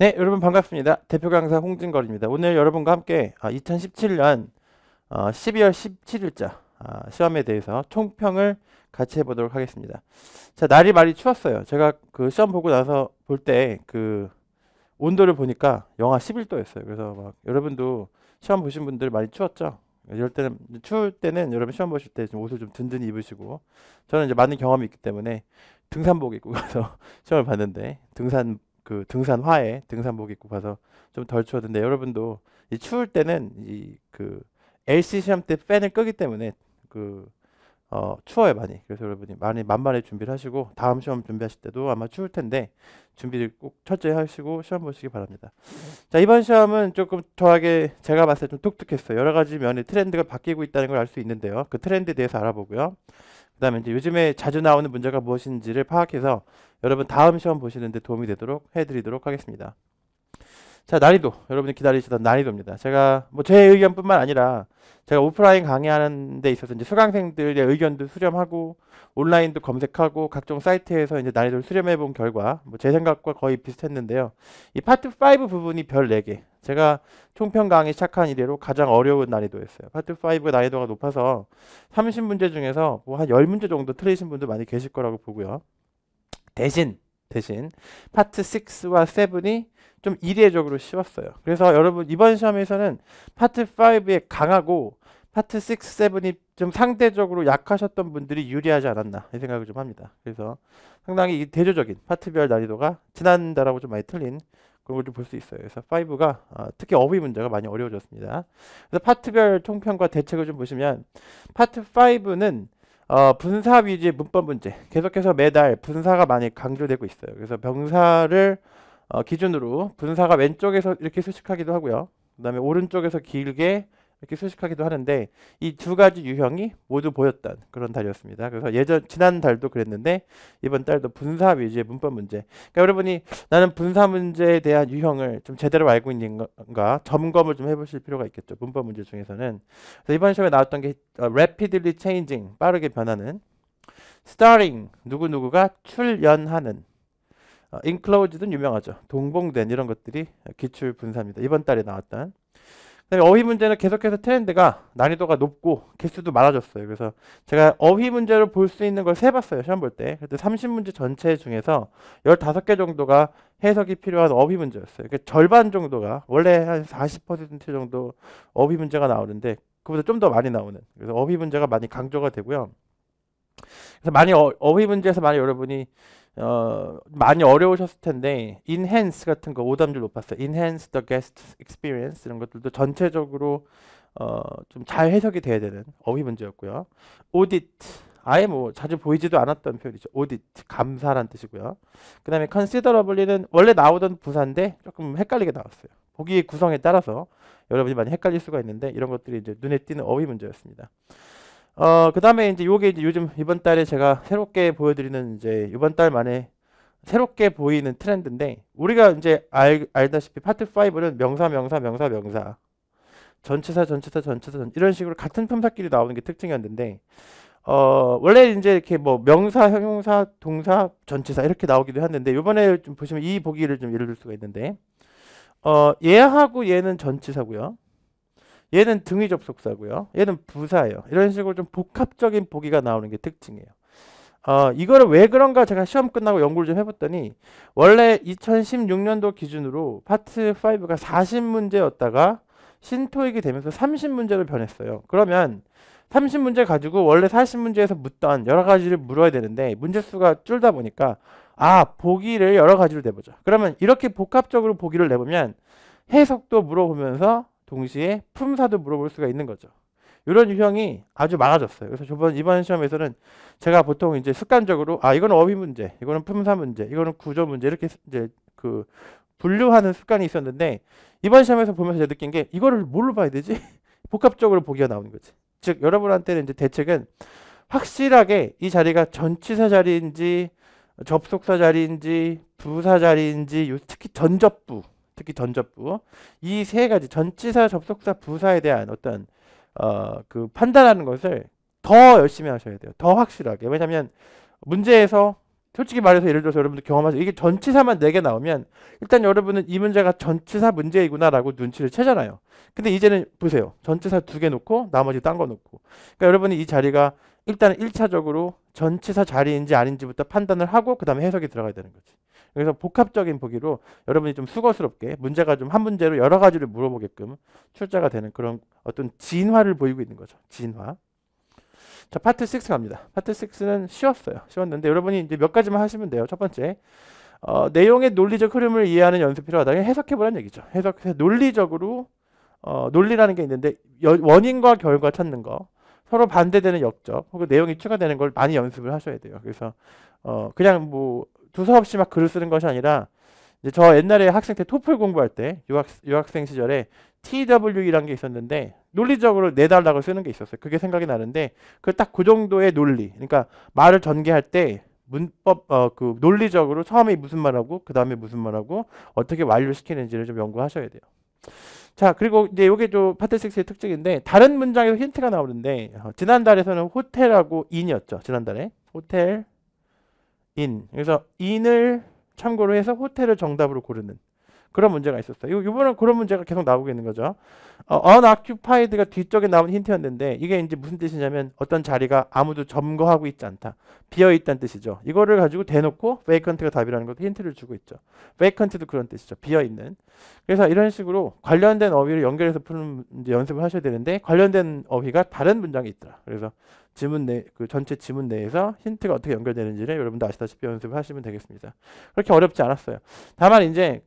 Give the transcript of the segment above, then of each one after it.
네, 여러분 반갑습니다. 대표 강사 홍진걸입니다. 오늘 여러분과 함께 2017년 12월 17일자 시험에 대해서 총평을 같이 해보도록 하겠습니다. 자, 날이 많이 추웠어요. 제가 그 시험 보고 나서 볼 때 그 온도를 보니까 영하 11도였어요. 그래서 막 여러분도 시험 보신 분들 많이 추웠죠? 이럴 때는 추울 때는 여러분 시험 보실 때 좀 옷을 좀 든든히 입으시고, 저는 이제 많은 경험이 있기 때문에 등산복 입고 가서 시험을 봤는데, 등산화에 등산복 입고 가서 좀 덜 추웠는데, 여러분도 이 추울 때는 이 그 LC 시험 때 팬을 끄기 때문에 추워요 많이. 그래서 여러분이 많이 만반의 준비를 하시고, 다음 시험 준비하실 때도 아마 추울 텐데 준비를 꼭 철저히 하시고 시험 보시기 바랍니다. 자, 이번 시험은 조금 저에게 제가 봤을 때 좀 독특했어요. 여러 가지 면의 트렌드가 바뀌고 있다는 걸 알 수 있는데요. 그 트렌드에 대해서 알아보고요. 그다음에 이제 요즘에 자주 나오는 문제가 무엇인지를 파악해서 여러분 다음 시험 보시는데 도움이 되도록 해드리도록 하겠습니다. 자, 난이도. 여러분이 기다리시던 난이도입니다. 제가 뭐 제 의견뿐만 아니라 제가 오프라인 강의하는 데 있어서 이제 수강생들의 의견도 수렴하고 온라인도 검색하고 각종 사이트에서 이제 난이도를 수렴해 본 결과 뭐 제 생각과 거의 비슷했는데요. 이 파트 5 부분이 별 4개. 제가 총평 강의 시작한 이래로 가장 어려운 난이도였어요. 파트 5가 난이도가 높아서 30문제 중에서 뭐 한 10문제 정도 틀리신 분도 많이 계실 거라고 보고요. 대신 파트 6와 7이 좀 이례적으로 쉬웠어요. 그래서 여러분 이번 시험에서는 파트 5에 강하고 파트 6, 7이 좀 상대적으로 약하셨던 분들이 유리하지 않았나 이 생각을 좀 합니다. 그래서 상당히 이 대조적인 파트별 난이도가 지난달하고 좀 많이 틀린 그런 걸 좀 볼 수 있어요. 그래서 5가 특히 어휘 문제가 많이 어려워졌습니다. 그래서 파트별 총평과 대책을 좀 보시면, 파트 5는 분사 위주의 문법 문제, 계속해서 매달 분사가 많이 강조되고 있어요. 그래서 명사를 기준으로 분사가 왼쪽에서 이렇게 수식하기도 하고요. 그 다음에 오른쪽에서 길게 이렇게 수식하기도 하는데, 이 두 가지 유형이 모두 보였던 그런 달이었습니다. 그래서 지난 달도 그랬는데 이번 달도 분사 위주의 문법 문제. 그러니까 여러분이 나는 분사 문제에 대한 유형을 좀 제대로 알고 있는가 점검을 좀 해보실 필요가 있겠죠. 문법 문제 중에서는. 그래서 이번 시험에 나왔던 게 rapidly changing, 빠르게 변하는, starting, 누구누구가 출연하는, enclosed는 유명하죠. 동봉된, 이런 것들이 기출 분사입니다. 이번 달에 나왔던. 그다음에 어휘 문제는 계속해서 트렌드가 난이도가 높고 개수도 많아졌어요. 그래서 제가 어휘 문제로 볼 수 있는 걸 세봤어요. 시험 볼 때. 그때 30문제 전체 중에서 15개 정도가 해석이 필요한 어휘 문제였어요. 그러니까 절반 정도가, 원래 한 40% 정도 어휘 문제가 나오는데 그보다 좀 더 많이 나오는, 그래서 어휘 문제가 많이 강조가 되고요. 그래서 많이 어휘 문제에서 많이 여러분이 많이 어려우셨을 텐데, enhance 같은 거 오답률 높았어요. enhance the guest experience, 이런 것들도 전체적으로 좀 잘 해석이 돼야 되는 어휘 문제였고요. audit, 아예 뭐 자주 보이지도 않았던 표현이죠. audit, 감사란 뜻이고요. 그 다음에 considerably는 원래 나오던 부사인데 조금 헷갈리게 나왔어요. 보기 구성에 따라서 여러분이 많이 헷갈릴 수가 있는데, 이런 것들이 이제 눈에 띄는 어휘 문제였습니다. 그 다음에 이제 요게 이제 요즘 이번 달에 제가 새롭게 보여드리는, 이제 이번 달 만에 새롭게 보이는 트렌드인데, 우리가 이제 알다시피 파트 5는 명사, 전치사, 이런 식으로 같은 품사끼리 나오는 게 특징이었는데, 원래 이제 이렇게 뭐 명사, 형용사, 동사, 전치사 이렇게 나오기도 했는데, 요번에 좀 보시면 이 보기를 좀 예를 들 수가 있는데, 얘하고 얘는 전치사고요. 얘는 등위 접속사고요. 얘는 부사예요. 이런 식으로 좀 복합적인 보기가 나오는 게 특징이에요. 이거를 왜 그런가 제가 시험 끝나고 연구를 좀 해봤더니, 원래 2016년도 기준으로 파트 5가 40문제였다가 신토익이 되면서 30문제로 변했어요. 그러면 30문제 가지고 원래 40문제에서 묻던 여러 가지를 물어야 되는데, 문제수가 줄다 보니까 보기를 여러 가지로 내보자. 그러면 이렇게 복합적으로 보기를 내보면 해석도 물어보면서 동시에 품사도 물어볼 수가 있는 거죠. 이런 유형이 아주 많아졌어요. 그래서 이번 시험에서는 제가 보통 이제 습관적으로 이거는 어휘 문제, 이거는 품사 문제, 이거는 구조 문제, 이렇게 이제 그 분류하는 습관이 있었는데, 이번 시험에서 보면서 제가 느낀 게, 이거를 뭘로 봐야 되지? 복합적으로 보기가 나오는 거지. 즉 여러분한테는 이제 대책은 확실하게 이 자리가 전치사 자리인지 접속사 자리인지 부사 자리인지, 특히 전접부 이 세 가지 전치사, 접속사, 부사에 대한 어떤 그 판단하는 것을 더 열심히 하셔야 돼요. 더 확실하게. 왜냐하면 문제에서 솔직히 말해서 예를 들어서 여러분들 경험하세요. 이게 전치사만 4개 나오면 일단 여러분은 이 문제가 전치사 문제이구나라고 눈치를 채잖아요. 근데 이제는 보세요. 전치사 2개 놓고 나머지 딴 거 놓고. 그러니까 여러분이 이 자리가 일단은 1차적으로 전치사 자리인지 아닌지부터 판단을 하고 그 다음에 해석이 들어가야 되는 거지. 그래서 복합적인 보기로 여러분이 좀 수고스럽게 문제가 좀 한 문제로 여러 가지를 물어보게끔 출제가 되는 그런 어떤 진화를 보이고 있는 거죠. 진화. 자, 파트 6 갑니다. 파트 6는 쉬웠는데 여러분이 이제 몇 가지만 하시면 돼요. 첫 번째, 내용의 논리적 흐름을 이해하는 연습이 필요하다. 해석해보라는 얘기죠. 논리적으로 논리라는 게 있는데 원인과 결과 찾는 거, 서로 반대되는 역적, 혹은 내용이 추가되는 걸 많이 연습을 하셔야 돼요. 그래서 그냥 뭐 두서없이 막 글을 쓰는 것이 아니라 이제 저 옛날에 학생 때 토플 공부할 때 유학생 시절에 TWE라는 게 있었는데 논리적으로 4단락을 쓰는 게 있었어요. 그게 생각이 나는데 그 딱 그 정도의 논리. 그러니까 말을 전개할 때 문법 그 논리적으로 처음에 무슨 말하고 그 다음에 무슨 말하고 어떻게 완료시키는지를 좀 연구하셔야 돼요. 자, 그리고 이제 요게 좀 파트 6의 특징인데 다른 문장에서 힌트가 나오는데 지난달에서는 호텔하고 인이었죠. 지난달에 호텔, 인. 그래서 인을 참고로 해서 호텔을 정답으로 고르는 그런 문제가 있었어요. 이번엔 그런 문제가 계속 나오고 있는 거죠. unoccupied가 뒤쪽에 나온 힌트였는데 이게 이제 무슨 뜻이냐면 어떤 자리가 아무도 점거하고 있지 않다. 비어있다는 뜻이죠. 이거를 가지고 대놓고 vacant가 답이라는 것도 힌트를 주고 있죠. vacant도 그런 뜻이죠. 비어있는. 그래서 이런 식으로 관련된 어휘를 연결해서 푸는 이제 연습을 하셔야 되는데 관련된 어휘가 다른 문장에 있더라. 그래서 지문 그 전체 지문 내에서 힌트가 어떻게 연결되는지를 여러분도 아시다시피 연습을 하시면 되겠습니다. 그렇게 어렵지 않았어요. 다만 이제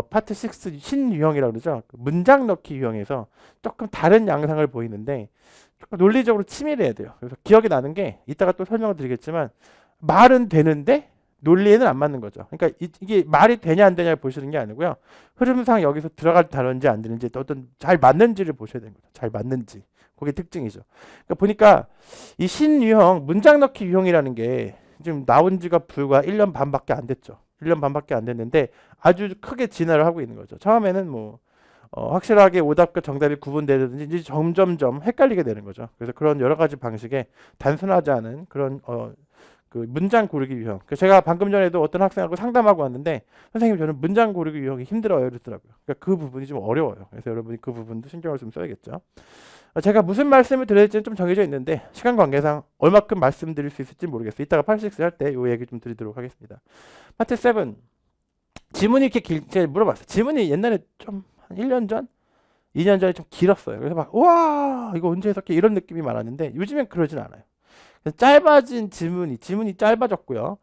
파트 6 신유형이라고 그러죠. 문장 넣기 유형에서 조금 다른 양상을 보이는데 조금 논리적으로 치밀해야 돼요. 그래서 기억이 나는 게 이따가 또 설명을 드리겠지만 말은 되는데 논리에는 안 맞는 거죠. 그러니까 이게 말이 되냐 안 되냐를 보시는 게 아니고요. 흐름상 여기서 들어갈 단어인지 안 되는지 어떤 잘 맞는지를 보셔야 되는 거죠. 잘 맞는지. 그게 특징이죠. 그러니까 보니까 이 신유형, 문장 넣기 유형이라는 게 지금 나온 지가 불과 1년 반밖에 안 됐죠. 1년 반밖에 안 됐는데 아주 크게 진화를 하고 있는 거죠. 처음에는 뭐 확실하게 오답과 정답이 구분되든지 이제 점점점 헷갈리게 되는 거죠. 그래서 그런 여러 가지 방식의 단순하지 않은 그런 그 문장 고르기 유형. 제가 방금 전에도 어떤 학생하고 상담하고 왔는데 선생님 저는 문장 고르기 유형이 힘들어요 이러더라고요. 그러니까 그 부분이 좀 어려워요. 그래서 여러분이 그 부분도 신경을 좀 써야겠죠. 제가 무슨 말씀을 드릴지는 좀 정해져 있는데 시간 관계상 얼마큼 말씀드릴 수 있을지 모르겠어요. 이따가 86 할 때 이 얘기 좀 드리도록 하겠습니다. 파트 7 지문이 이렇게 제가 물어봤어요. 지문이 옛날에 좀 한 1년 전? 2년 전에 좀 길었어요. 그래서 막 우와 이거 언제 해석해 이런 느낌이 많았는데 요즘엔 그러진 않아요. 짧아진 지문이 짧아졌고요.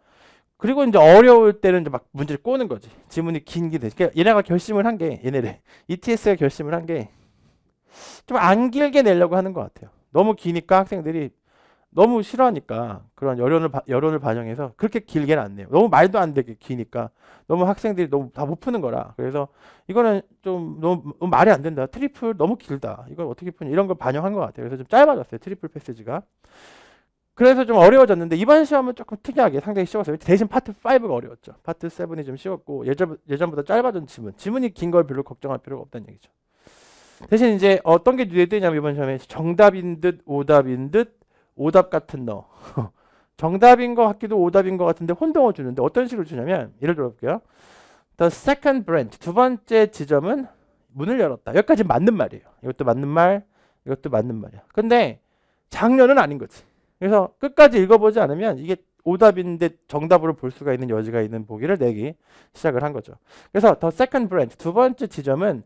그리고 이제 어려울 때는 이제 막 문제를 꼬는 거지. 지문이 긴 게 되지. 그러니까 얘네가 결심을 한 게 ETS가 결심을 한 게 좀 안 길게 내려고 하는 것 같아요. 너무 기니까 학생들이 너무 싫어하니까 그런 여론을 반영해서 그렇게 길게는 안 내요. 너무 말도 안 되게 기니까 너무 학생들이 너무 다 못 푸는 거라. 그래서 이거는 좀 너무 말이 안 된다. 트리플 너무 길다. 이걸 어떻게 푸냐 이런 걸 반영한 것 같아요. 그래서 좀 짧아졌어요. 트리플 패스지가. 그래서 좀 어려워졌는데 이번 시험은 조금 특이하게 상당히 쉬웠어요. 대신 파트 5가 어려웠죠. 파트 7이 좀 쉬웠고 예전보다 짧아진 지문이 긴 걸 별로 걱정할 필요가 없다는 얘기죠. 대신 이제 어떤 게 눈에띄냐면 이번 시험에 정답인 듯 오답인 듯 오답 같은 너 정답인 것 같기도 오답인 것 같은데 혼동을 주는데 어떤 식으로 주냐면 예를 들어 볼게요. The second branch 두 번째 지점은 문을 열었다. 여기까지 맞는 말이에요. 이것도 맞는 말, 이것도 맞는 말이야. 근데 장면은 아닌 거지. 그래서 끝까지 읽어보지 않으면 이게 오답인데 정답으로 볼 수가 있는 여지가 있는 보기를 내기 시작을 한 거죠. 그래서 The second branch 두 번째 지점은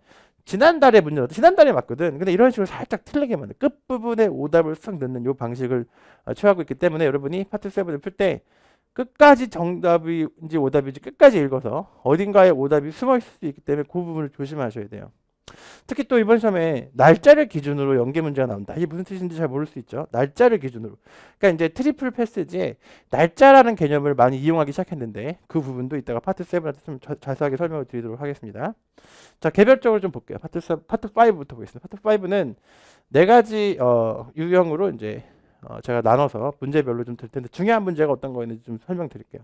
지난달에 문제였다. 지난달에 맞거든. 근데 이런 식으로 살짝 틀리게 만든 끝부분에 오답을 쓱 넣는 이 방식을 취하고 있기 때문에 여러분이 파트 7을 풀 때 끝까지 정답인지 오답인지 끝까지 읽어서 어딘가에 오답이 숨어 있을 수 있기 때문에 그 부분을 조심하셔야 돼요. 특히 또 이번 시험에 날짜를 기준으로 연계 문제가 나온다. 이게 무슨 뜻인지 잘 모를 수 있죠. 날짜를 기준으로. 그러니까 이제 트리플 패스지에 날짜라는 개념을 많이 이용하기 시작했는데 그 부분도 이따가 파트 7한테 좀 자세하게 설명을 드리도록 하겠습니다. 자, 개별적으로 좀 볼게요. 파트 5부터 보겠습니다. 파트 5는 네 가지 유형으로 이제 제가 나눠서 문제별로 좀 들 텐데 중요한 문제가 어떤 거였는지 좀 설명드릴게요.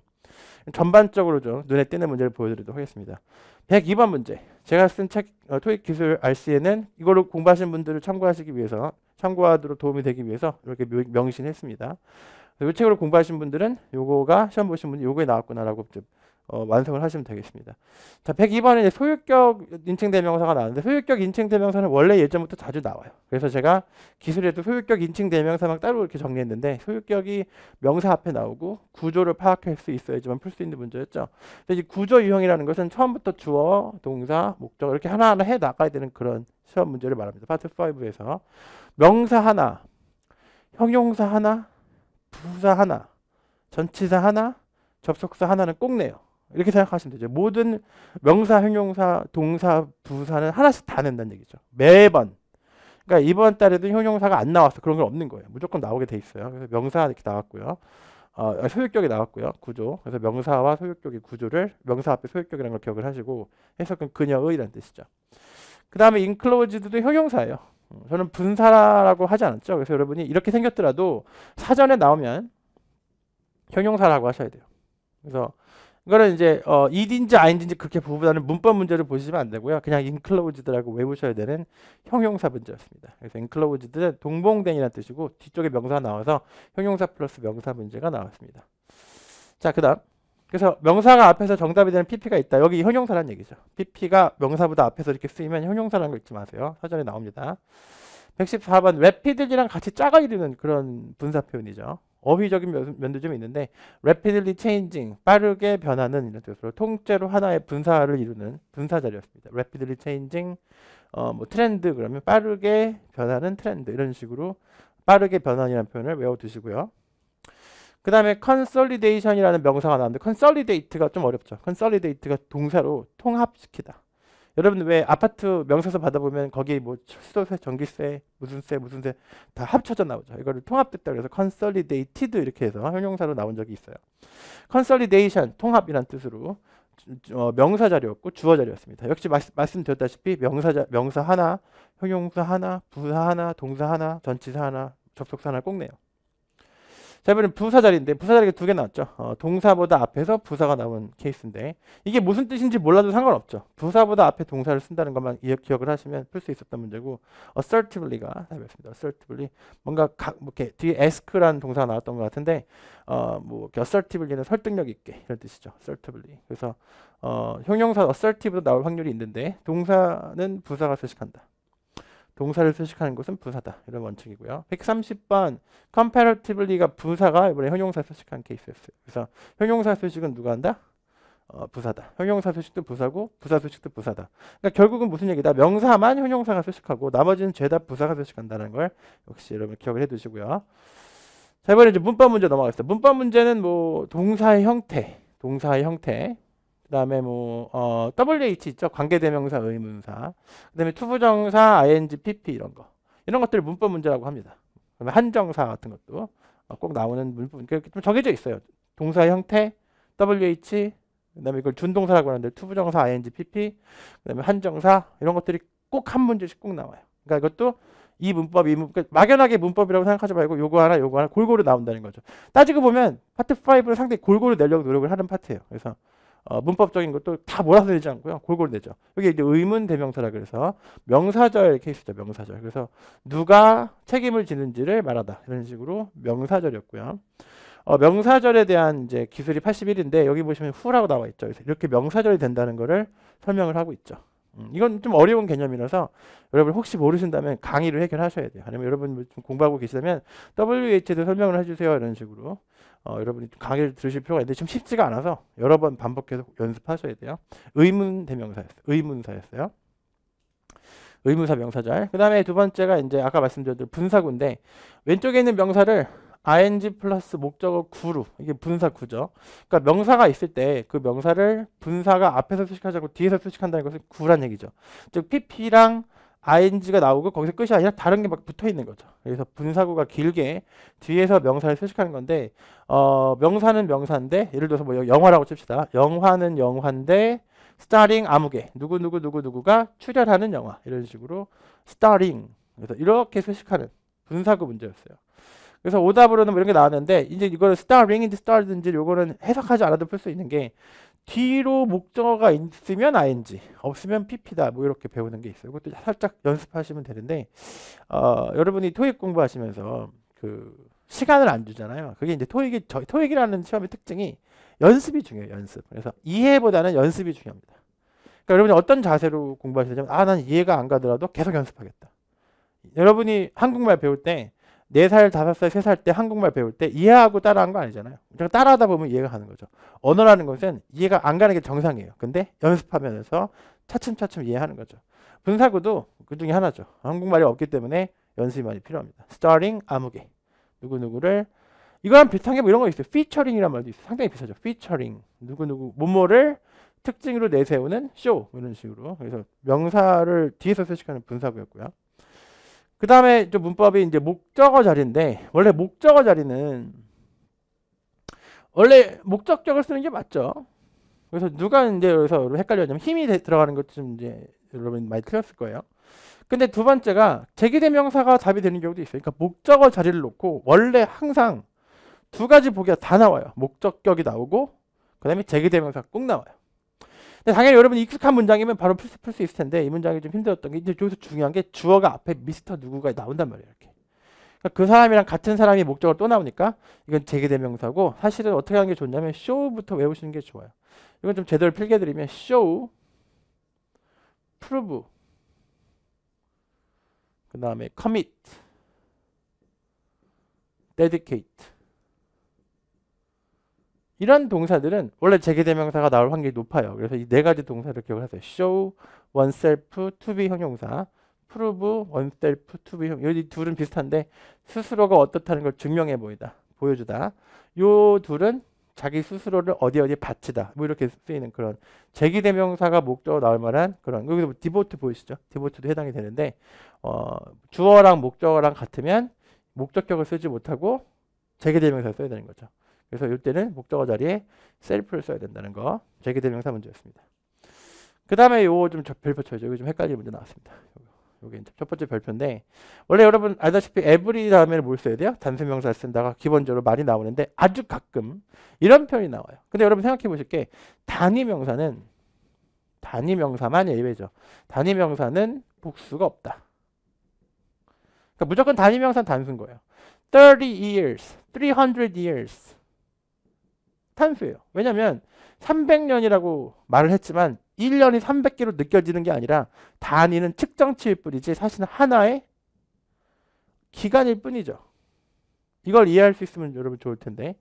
전반적으로 좀 눈에 띄는 문제를 보여드리도록 하겠습니다. 102번 문제. 제가 쓴 책 토익 기술 RC에는 이걸로 공부하신 분들을 참고하시기 위해서 참고하도록 도움이 되기 위해서 이렇게 명시했습니다. 이 책으로 공부하신 분들은 요거가 시험 보신 분이 요거에 나왔구나라고 좀 완성을 하시면 되겠습니다. 자, 102번은 소유격 인칭 대명사가 나왔는데 소유격 인칭 대명사는 원래 예전부터 자주 나와요. 그래서 제가 기술에도 소유격 인칭 대명사만 따로 이렇게 정리했는데 소유격이 명사 앞에 나오고 구조를 파악할 수 있어야지만 풀 수 있는 문제였죠. 근데 이 구조 유형이라는 것은 처음부터 주어, 동사, 목적 이렇게 하나하나 해 나가야 되는 그런 시험 문제를 말합니다. 파트 5에서 명사 하나, 형용사 하나, 부사 하나, 전치사 하나, 접속사 하나는 꼭 내요. 이렇게 생각하시면 되죠. 모든 명사, 형용사, 동사, 부사는 하나씩 다 낸다는 얘기죠. 매번. 그러니까 이번 달에도 형용사가 안 나왔어. 그런 건 없는 거예요. 무조건 나오게 돼 있어요. 그래서 명사 이렇게 나왔고요. 소유격이 나왔고요. 구조. 그래서 명사와 소유격의 구조를 명사 앞에 소유격이라는 걸 기억을 하시고 해석은 그녀의라는 뜻이죠. 그 다음에 inclosed도 형용사예요. 저는 분사라고 하지 않았죠. 그래서 여러분이 이렇게 생겼더라도 사전에 나오면 형용사라고 하셔야 돼요. 그래서 이거는 이제 id인지 아닌지 그렇게 보보다는 문법 문제를 보시면 안 되고요. 그냥 inclosed라고 외우셔야 되는 형용사 문제였습니다. 그래서 inclosed는 동봉된이라는 뜻이고 뒤쪽에 명사가 나와서 형용사 플러스 명사 문제가 나왔습니다. 자, 그다음 그래서 명사가 앞에서 정답이 되는 pp가 있다. 여기 형용사라는 얘기죠. pp가 명사보다 앞에서 이렇게 쓰이면 형용사라는 거 잊지 마세요. 사전에 나옵니다. 114번 rapidly랑 같이 짝을 이루는 그런 분사 표현이죠. 어휘적인 면도 좀 있는데 rapidly changing, 빠르게 변하는 이런 뜻으로 통째로 하나의 분사를 이루는 분사 자리였습니다. rapidly changing, 뭐 트렌드 그러면 빠르게 변하는 트렌드 이런 식으로 빠르게 변하는 표현을 외워두시고요. 그 다음에 consolidation이라는 명사가 나왔는데 consolidate가 좀 어렵죠. consolidate가 동사로 통합시키다. 여러분 왜 아파트 명세서 받아보면 거기 뭐 수도세, 전기세, 무슨 세 다 합쳐져 나오죠. 이거를 통합됐다 그래서 consolidated 이렇게 해서 형용사로 나온 적이 있어요. consolidation, 통합이란 뜻으로 명사 자리였고 주어 자리였습니다. 역시 말씀드렸다시피 명사 하나, 형용사 하나, 부사 하나, 동사 하나, 전치사 하나, 접속사 하나 꼭 내요. 자, 이번엔 부사 자리인데 부사 자리가 두 개 나왔죠. 동사보다 앞에서 부사가 나온 케이스인데 이게 무슨 뜻인지 몰라도 상관없죠. 부사보다 앞에 동사를 쓴다는 것만 기억을 하시면 풀 수 있었던 문제고 assertively가 답이었습니다. assertively 뭔가 뭐 이렇게 뒤에 ask라는 동사가 나왔던 것 같은데 뭐 assertively는 설득력 있게 이런 뜻이죠. assertively. 그래서 형용사 assertive도 나올 확률이 있는데 동사는 부사가 수식한다. 동사를 수식하는 것은 부사다. 이런 원칙이고요. 130번 comparatively가 부사가 이번에 형용사 수식한 케이스였어요. 그래서 형용사 수식은 누가 한다? 부사다. 형용사 수식도 부사고 부사 수식도 부사다. 그러니까 결국은 무슨 얘기다? 명사만 형용사가 수식하고 나머지는 죄다 부사가 수식한다는 걸 역시 여러분 기억을 해두시고요. 자, 이번에 이제 문법 문제 넘어가겠습니다. 문법 문제는 뭐 동사의 형태, 그다음에 뭐 WH 있죠. 관계대명사, 의문사. 그다음에 투부정사, ing, pp 이런 것들을 문법 문제라고 합니다. 그다음에 한정사 같은 것도 꼭 나오는 문법 좀 정해져 있어요. 동사의 형태, WH, 그다음에 이걸 준동사라고 하는데 투부정사, ing, pp, 그다음에 한정사 이런 것들이 꼭 한 문제씩 꼭 나와요. 그러니까 이것도 이 문법 막연하게 문법이라고 생각하지 말고 요거 하나 골고루 나온다는 거죠. 따지고 보면 파트 5를 상당히 골고루 내려고 노력을 하는 파트예요. 그래서 문법적인 것도 다 몰아서 내지 않고요. 골고루 내죠. 여기 이제 의문 대명사라 그래서 명사절 케이스죠. 명사절. 그래서 누가 책임을 지는지를 말하다. 이런 식으로 명사절이었고요. 명사절에 대한 이제 기술이 81인데 여기 보시면 후라고 나와 있죠. 그래서 이렇게 명사절이 된다는 거를 설명을 하고 있죠. 이건 좀 어려운 개념이라서 여러분 혹시 모르신다면 강의를 해결하셔야 돼요. 아니면 여러분 좀 공부하고 계시다면 WH도 설명을 해주세요. 이런 식으로 여러분이 강의를 들으실 필요가 있는데 좀 쉽지가 않아서 여러 번 반복해서 연습하셔야 돼요. 의문 대명사였어요. 의문사였어요. 의문사 명사절. 그 다음에 두 번째가 이제 아까 말씀드렸던 분사구인데 왼쪽에 있는 명사를 ing 플러스 목적어 구로 이게 분사구죠. 그러니까 명사가 있을 때 그 명사를 분사가 앞에서 수식하지 않고 뒤에서 수식한다는 것은 구란 얘기죠. 즉 pp랑 ing가 나오고 거기서 끝이 아니라 다른 게 막 붙어 있는 거죠. 그래서 분사구가 길게 뒤에서 명사를 수식하는 건데 명사는 명사인데 예를 들어서 뭐 영화라고 칩시다. 영화는 영화인데 starring 아무개 누구가 출연하는 영화 이런 식으로 starring 그래서 이렇게 수식하는 분사구 문제였어요. 그래서 오답으로는 뭐 이런 게 나왔는데 이제 이거를 starring인지 starred인지 요거는 해석하지 않아도 풀 수 있는 게 뒤로 목적어가 있으면 ing, 없으면 pp다. 뭐 이렇게 배우는 게 있어요. 이것도 살짝 연습하시면 되는데 여러분이 토익 공부하시면서 그 시간을 안 주잖아요. 그게 이제 토익이라는 시험의 특징이 연습이 중요해요. 연습. 그래서 이해보다는 연습이 중요합니다. 그러니까 여러분이 어떤 자세로 공부하시냐면 난 이해가 안 가더라도 계속 연습하겠다. 여러분이 한국말 배울 때 4살, 5살, 3살 때 한국말 배울 때 이해하고 따라한 거 아니잖아요. 따라하다 보면 이해가 가는 거죠. 언어라는 것은 이해가 안 가는 게 정상이에요. 근데 연습하면서 차츰차츰 이해하는 거죠. 분사구도 그 중에 하나죠. 한국말이 없기 때문에 연습이 많이 필요합니다. starting 아무개 누구누구를 이거랑 비슷한 게 뭐 이런 거 있어요. featuring이란 말도 있어요. 상당히 비슷하죠. featuring 누구누구 뭐뭐를 특징으로 내세우는 show 이런 식으로. 그래서 명사를 뒤에서 수식하는 분사구였고요. 그 다음에 좀 문법이 이제 목적어 자리인데 원래 목적어 자리는 원래 목적격을 쓰는 게 맞죠. 그래서 누가 이제 여기서 헷갈렸냐면 힘이 들어가는 것 좀 이제 여러분 많이 틀렸을 거예요. 근데 두 번째가 제기대명사가 답이 되는 경우도 있어요. 그러니까 목적어 자리를 놓고 원래 항상 두 가지 보기가 다 나와요. 목적격이 나오고 그 다음에 제기대명사가 꼭 나와요. 근데 당연히 여러분이 익숙한 문장이면 바로 풀 수 있을 텐데 이 문장이 좀 힘들었던 게 이제 여기서 중요한 게 주어가 앞에 미스터 누구가 나온단 말이에요. 이렇게. 그러니까 그 사람이랑 같은 사람이 목적어로 또 나오니까 이건 제기대명사고 사실은 어떻게 하는 게 좋냐면 show부터 외우시는 게 좋아요. 이건 좀 제대로 필기해드리면 show, prove, 그 다음에 commit, dedicate 이런 동사들은 원래 제기대명사가 나올 확률이 높아요. 그래서 이 네 가지 동사를 기억하세요. show, oneself, to be 형용사, prove, oneself, to be 형용사. 이 둘은 비슷한데 스스로가 어떻다는 걸 증명해 보여주다. 요 둘은 자기 스스로를 어디 바치다. 뭐 이렇게 쓰이는 그런 제기대명사가 목적으로 나올 만한 그런 여기서 뭐 devote 보이시죠? devote도 해당이 되는데 주어랑 목적어랑 같으면 목적격을 쓰지 못하고 제기대명사를 써야 되는 거죠. 그래서 이때는 목적어 자리에 self를 써야 된다는 거. 제기대명사 문제였습니다. 그 다음에 요거 좀 별표 쳐야죠. 여기 좀 헷갈리는 문제 나왔습니다. 요게 이제 첫 번째 별표인데 원래 여러분 알다시피 every 다음에는 뭘 써야 돼요? 단수명사를 쓴다가 기본적으로 말이 나오는데 아주 가끔 이런 표현이 나와요. 근데 여러분 생각해 보실 게 단위명사만 예외죠. 단위명사는 복수가 없다. 그러니까 무조건 단위명사는 단수인 거예요. 30 years, 300 years 단수예요. 왜냐하면 300년이라고 말을 했지만 1년이 300개로 느껴지는 게 아니라 단위는 측정치일 뿐이지 사실은 하나의 기간일 뿐이죠. 이걸 이해할 수 있으면 여러분 좋을 텐데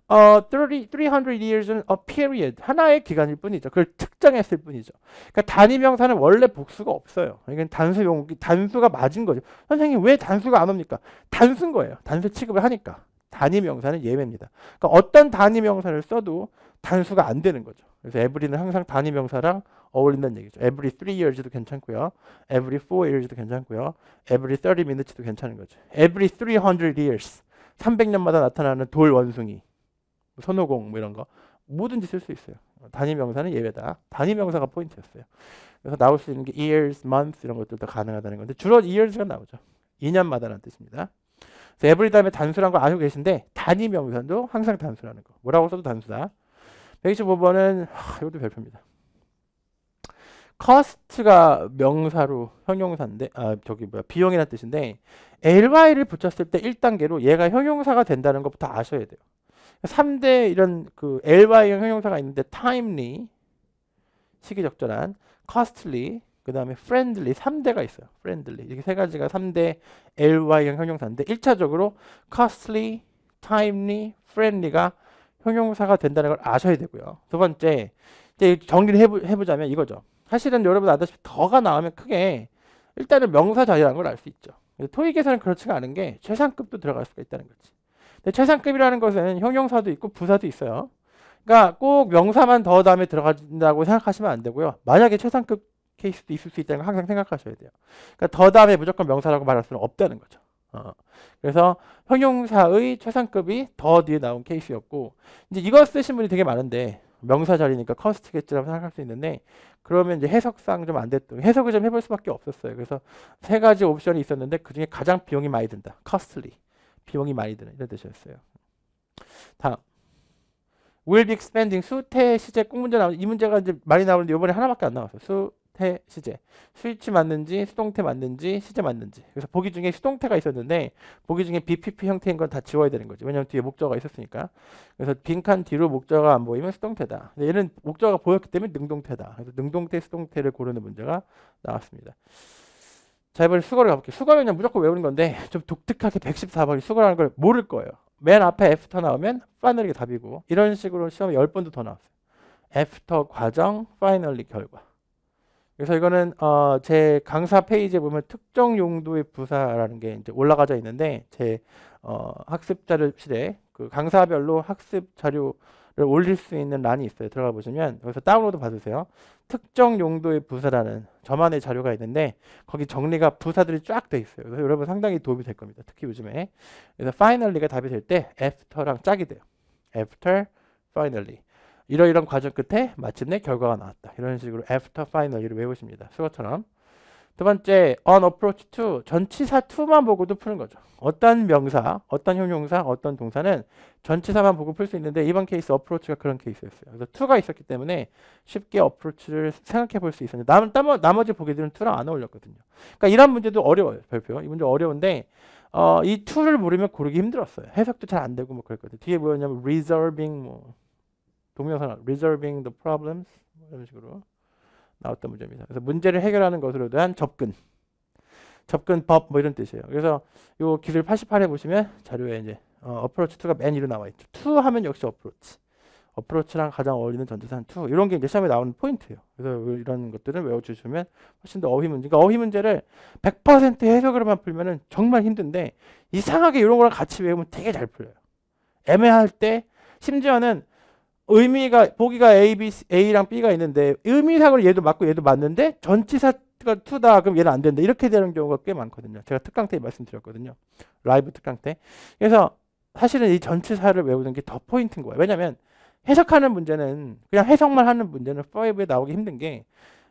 300 years는 a period 하나의 기간일 뿐이죠. 그걸 측정했을 뿐이죠. 그러니까 단위명사는 원래 복수가 없어요. 이건 단수가 맞은 거죠. 선생님 왜 단수가 안 옵니까? 단수인 거예요. 단수 취급을 하니까. 단위명사는 예외입니다. 그러니까 어떤 단위명사를 써도 단수가 안 되는 거죠. 그래서 every는 항상 단위명사랑 어울린다는 얘기죠. every 3 years도 괜찮고요. every 4 years도 괜찮고요. every 30 minutes도 괜찮은 거죠. every 300 years 300년마다 나타나는 돌 원숭이 손오공 뭐 이런 거 뭐든지 쓸 수 있어요. 단위명사는 예외다. 단위명사가 포인트였어요. 그래서 나올 수 있는 게 years, months 이런 것들도 가능하다는 건데 주로 years가 나오죠. 2년마다라는 뜻입니다. 그래서 every 다음에 단수란 걸 알고 계신데 단위명사도 항상 단수라는 거. 뭐라고 써도 단수다. 125번은 이것도 별표입니다. cost가 명사로 형용사인데 비용이라는 뜻인데 ly를 붙였을 때 1단계로 얘가 형용사가 된다는 것부터 아셔야 돼요. 3대 이런 그 ly형 형용사가 있는데 timely 시기적절한, costly 그 다음에 friendly 3대가 있어요. friendly 이렇게 세 가지가 3대 ly형 형용사인데 1차적으로 costly, timely, friendly가 형용사가 된다는 걸 아셔야 되고요. 두 번째 이제 정리를 해보자면 이거죠. 사실은 여러분 아다시피 더가 나오면 크게 일단은 명사 자리라는 걸 알 수 있죠. 토익에서는 그렇지가 않은 게 최상급도 들어갈 수가 있다는 거지. 근데 최상급이라는 것은 형용사도 있고 부사도 있어요. 그러니까 꼭 명사만 더 다음에 들어간다고 생각하시면 안 되고요. 만약에 최상급 케이스도 있을 수 있다는 걸 항상 생각하셔야 돼요. 그러니까 더 다음에 무조건 명사라고 말할 수는 없다는 거죠. 그래서 형용사의 최상급이 더 뒤에 나온 케이스였고 이제 이거 쓰신 분이 되게 많은데 명사 자리니까 커스트겠지라고 생각할 수 있는데 그러면 이제 해석상 좀 안 됐던 해석을 좀 해볼 수밖에 없었어요. 그래서 세 가지 옵션이 있었는데 그 중에 가장 비용이 많이 든다. costly 비용이 많이 드는 이런 뜻이었어요. 다음 will be expanding 수태 시제 꼭 문제 나오는 이 문제가 이제 많이 나오는데 이번에 하나밖에 안 나왔어요. 수동태, 시제. 스위치 맞는지, 수동태 맞는지, 시제 맞는지. 그래서 보기 중에 수동태가 있었는데 보기 중에 BPP 형태인 건 다 지워야 되는 거지. 왜냐면 뒤에 목적어가 있었으니까. 그래서 빈칸 뒤로 목적어가 안 보이면 수동태다. 근데 얘는 목적어가 보였기 때문에 능동태다. 그래서 능동태, 수동태를 고르는 문제가 나왔습니다. 자, 이번에 수거를 가볼게요. 수거는 그냥 무조건 외우는 건데 좀 독특하게 114번이 수거라는 걸 모를 거예요. 맨 앞에 애프터 나오면 파이널이 답이고 이런 식으로 시험에 10번도 더 나왔어요. 애프터 과정, 파이널리 결과. 그래서 이거는 제 강사 페이지에 보면 특정 용도의 부사라는 게 이제 올라가져 있는데 제 학습 자료실에 그 강사별로 학습 자료를 올릴 수 있는 란이 있어요. 들어가 보시면 여기서 다운로드 받으세요. 특정 용도의 부사라는 저만의 자료가 있는데 거기 정리가 부사들이 쫙 돼 있어요. 그래서 여러분 상당히 도움이 될 겁니다. 특히 요즘에. 그래서 finally가 답이 될 때 after랑 짝이 돼요. after, finally. 이러이런 과정 끝에 마침내 결과가 나왔다. 이런 식으로 after finally를 외우십니다. 수거처럼. 두 번째, on approach to, 전치사 to만 보고도 푸는 거죠. 어떤 명사, 어떤 형용사, 어떤 동사는 전치사만 보고 풀 수 있는데 이번 케이스 approach가 그런 케이스였어요. 그래서 to가 있었기 때문에 쉽게 approach를 생각해 볼 수 있었는데 나머지 보기들은 to랑 안 어울렸거든요. 그러니까 이런 문제도 어려워요. 별표. 이 문제 어려운데 이 to를 모르면 고르기 힘들었어요. 해석도 잘 안 되고 뭐 그랬거든요. 뒤에 뭐였냐면 resolving 뭐 동명사 resolving the problems 이런 식으로 나왔던 문제입니다. 그래서 문제를 해결하는 것으로 대한 접근법 뭐 이런 뜻이에요. 그래서 요 기술 88에 보시면 자료에 이제 approach to가 맨 위로 나와 있죠. to 하면 역시 approach. approach랑 가장 어울리는 전치사는 to. 이런 게 이제 시험에 나오는 포인트예요. 그래서 이런 것들을 외워주시면 훨씬 더 어휘 문제. 그러니까 어휘 문제를 100% 해석으로만 풀면은 정말 힘든데 이상하게 이런 거랑 같이 외우면 되게 잘 풀려요. 애매할 때 심지어는 의미가 보기가 A랑 B가 있는데 의미상으로 얘도 맞고 얘도 맞는데 전치사가 to다 그럼 얘는 안 된다 이렇게 되는 경우가 꽤 많거든요. 제가 특강 때 말씀드렸거든요. 라이브 특강 때. 그래서 사실은 이 전치사를 외우는 게 더 포인트인 거예요. 왜냐하면 해석하는 문제는 그냥 해석만 하는 문제는 5에 나오기 힘든 게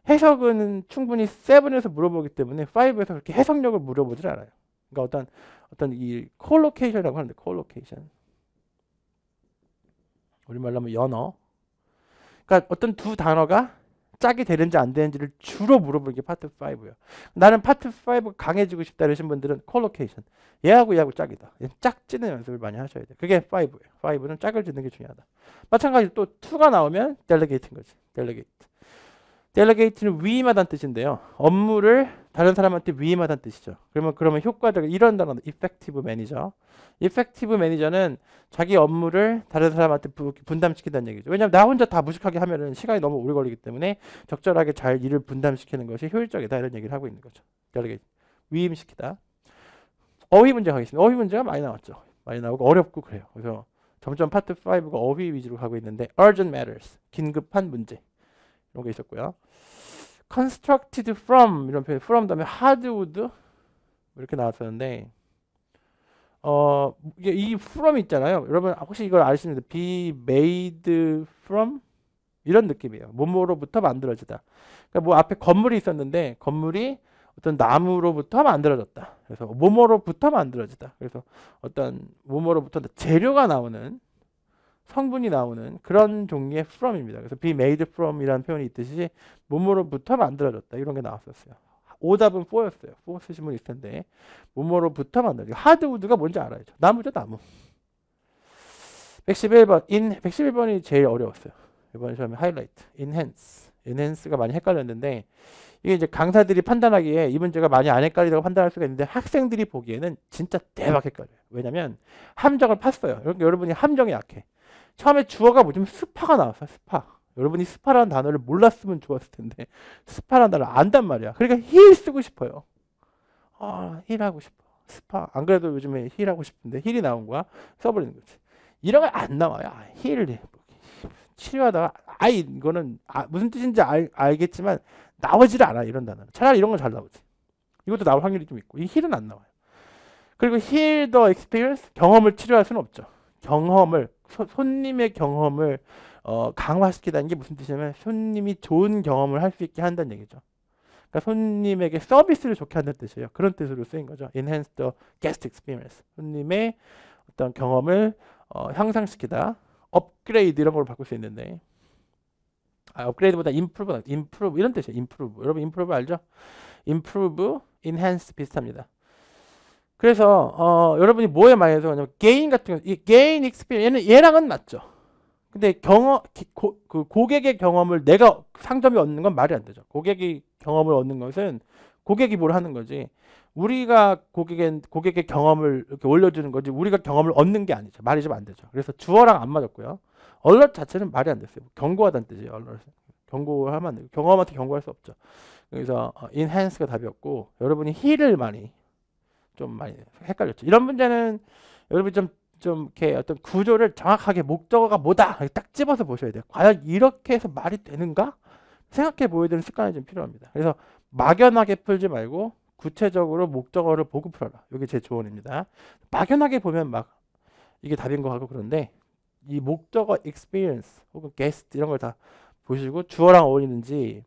해석은 충분히 7에서 물어보기 때문에 5에서 그렇게 해석력을 물어보질 않아요. 그러니까 어떤 이 콜로케이션이라고 하는데 콜로케이션 우리말로 하면 연어. 그러니까 어떤 두 단어가 짝이 되는지 안 되는지를 주로 물어보는 게 파트 5예요. 나는 파트 5 강해지고 싶다 이러신 분들은 콜로케이션. 얘하고 짝이다. 짝 짓는 연습을 많이 하셔야 돼요. 그게 5예요. 5는 짝을 짓는 게 중요하다. 마찬가지로 또 2가 나오면 델레게이트인 거지. 델레게이트. 델레게이트는 위임하다는 뜻인데요. 업무를 다른 사람한테 위임하다는 뜻이죠. 그러면 효과적인 이런 단어 effective manager. effective manager는 자기 업무를 다른 사람한테 분담시킨다는 얘기죠. 왜냐하면 나 혼자 다 무식하게 하면은 시간이 너무 오래 걸리기 때문에 적절하게 잘 일을 분담시키는 것이 효율적이다 이런 얘기를 하고 있는 거죠. 델레게이트. 위임시키다. 어휘 문제 가겠습니다. 어휘 문제가 많이 나왔죠. 많이 나오고 어렵고 그래요. 그래서 점점 파트 5가 어휘 위주로 가고 있는데 urgent matters. 긴급한 문제. 이런 게 있었고요. constructed from 이런 표현, from 다음에 hardwood 이렇게 나왔었는데 이게 이 from 있잖아요. 여러분 혹시 이걸 아시는데 be made from 이런 느낌이에요. 뭐뭐로부터 만들어지다. 그러니까 뭐 앞에 건물이 있었는데 건물이 어떤 나무로부터 만들어졌다. 그래서 뭐뭐로부터 만들어지다. 그래서 어떤 뭐뭐로부터 재료가 나오는 성분이 나오는 그런 종류의 from입니다. 그래서 be made from이라는 표현이 있듯이 뭐뭐로부터 만들어졌다. 이런 게 나왔었어요. 오답은 4였어요. 4 쓰신 분 있을 텐데 뭐뭐로부터 만들어졌다. 하드우드가 뭔지 알아야죠. 나무죠, 나무. 111번. 111번이 제일 어려웠어요. 이번 시험에 하이라이트. enhance가 많이 헷갈렸는데 이게 이제 강사들이 판단하기에 이 문제가 많이 안 헷갈리다고 판단할 수가 있는데 학생들이 보기에는 진짜 대박 헷갈려요. 왜냐면 함정을 팠어요. 여러분이 함정이 약해. 처음에 주어가 뭐냐면 스파가 나왔어요. 스파. 여러분이 스파라는 단어를 몰랐으면 좋았을 텐데 스파라는 단어를 안단 말이야. 그러니까 힐 쓰고 싶어요. 힐 하고 싶어. 스파. 안 그래도 요즘에 힐 하고 싶은데 힐이 나온 거야. 써버리는 거지. 이런 거 안 나와요. 힐 치료하다가 이거는 무슨 뜻인지 알겠지만 나오질 않아. 이런 단어는. 차라리 이런 건 잘 나오지. 이것도 나올 확률이 좀 있고 이 힐은 안 나와요. 그리고 heal the experience 경험을 치료할 수는 없죠. 경험을 손님의 경험을 강화시키다는 게 무슨 뜻이냐면 손님이 좋은 경험을 할 수 있게 한다는 얘기죠. 그러니까 손님에게 서비스를 좋게 한다는 뜻이에요. 그런 뜻으로 쓰인 거죠. Enhance the guest experience. 손님의 어떤 경험을 향상시키다. 업그레이드 이런 걸 바꿀 수 있는데 업그레이드보다 improve 이런 뜻이에요. improve. 여러분 improve 알죠? improve, enhance 비슷합니다. 그래서 여러분이 뭐에 많이 해서 gain 같은 거, 이 gain experience 얘랑은 맞죠. 근데 그 고객의 경험을 내가 상점이 얻는 건 말이 안 되죠. 고객이 경험을 얻는 것은 고객이 뭘 하는 거지. 우리가 고객의 경험을 이렇게 올려주는 거지 우리가 경험을 얻는 게 아니죠. 말이 좀 안 되죠. 그래서 주어랑 안 맞았고요. alert 자체는 말이 안 됐어요. 경고하다는 뜻이에요. alert. 경고하면 안 돼요. 경험한테 경고할 수 없죠. 그래서 enhance가 답이었고 여러분이 he를 좀 많이 헷갈렸죠. 이런 문제는 여러분이 좀 이렇게 어떤 구조를 정확하게 목적어가 뭐다 딱 집어서 보셔야 돼요. 과연 이렇게 해서 말이 되는가? 생각해 보여야 되는 습관이 좀 필요합니다. 그래서 막연하게 풀지 말고 구체적으로 목적어를 보고 풀어라. 이게 제 조언입니다. 막연하게 보면 막 이게 답인 거 같고 그런데 이 목적어 experience 혹은 guest 이런 걸 다 보시고 주어랑 어울리는지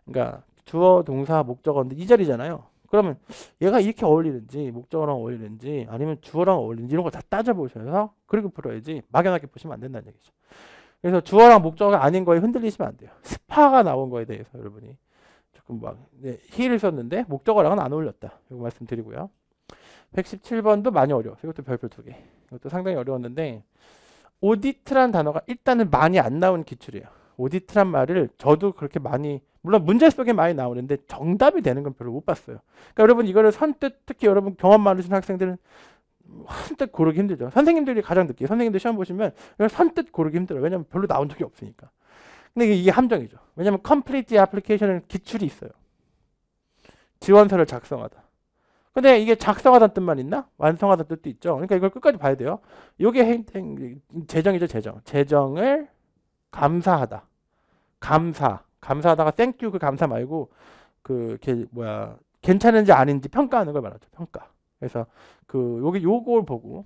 그러니까 주어 동사 목적어인데 이 자리잖아요. 그러면 얘가 이렇게 어울리는지 목적어랑 어울리는지 아니면 주어랑 어울리는지 이런 거 다 따져보셔서 그리고 풀어야지 막연하게 보시면 안 된다는 얘기죠. 그래서 주어랑 목적어가 아닌 거에 흔들리시면 안 돼요. 스파가 나온 거에 대해서 여러분이 조금 막 he를 썼는데 목적어랑은 안 어울렸다. 이거 말씀드리고요. 117번도 많이 어려워. 이것도 별표 2개. 이것도 상당히 어려웠는데 오디트란 단어가 일단은 많이 안 나온 기출이에요. 오디트란 말을 저도 그렇게 많이 물론 문제 속에 많이 나오는데 정답이 되는 건 별로 못 봤어요. 그러니까 여러분 이거를 선뜻 특히 여러분 경험 많으신 학생들은 선뜻 고르기 힘들죠. 선생님들이 가장 늦게 선생님들 시험 보시면 이걸 선뜻 고르기 힘들어요. 왜냐면 별로 나온 적이 없으니까. 근데 이게 함정이죠. 왜냐면 complete application은 기출이 있어요. 지원서를 작성하다. 근데 이게 작성하다는 뜻만 있나? 완성하다는 뜻도 있죠. 그러니까 이걸 끝까지 봐야 돼요. 이게 재정이죠, 재정. 재정을 감사하다. 감사하다가 thank you 그 감사 말고 괜찮은지 아닌지 평가하는 걸 말하죠. 평가. 그래서 요걸 보고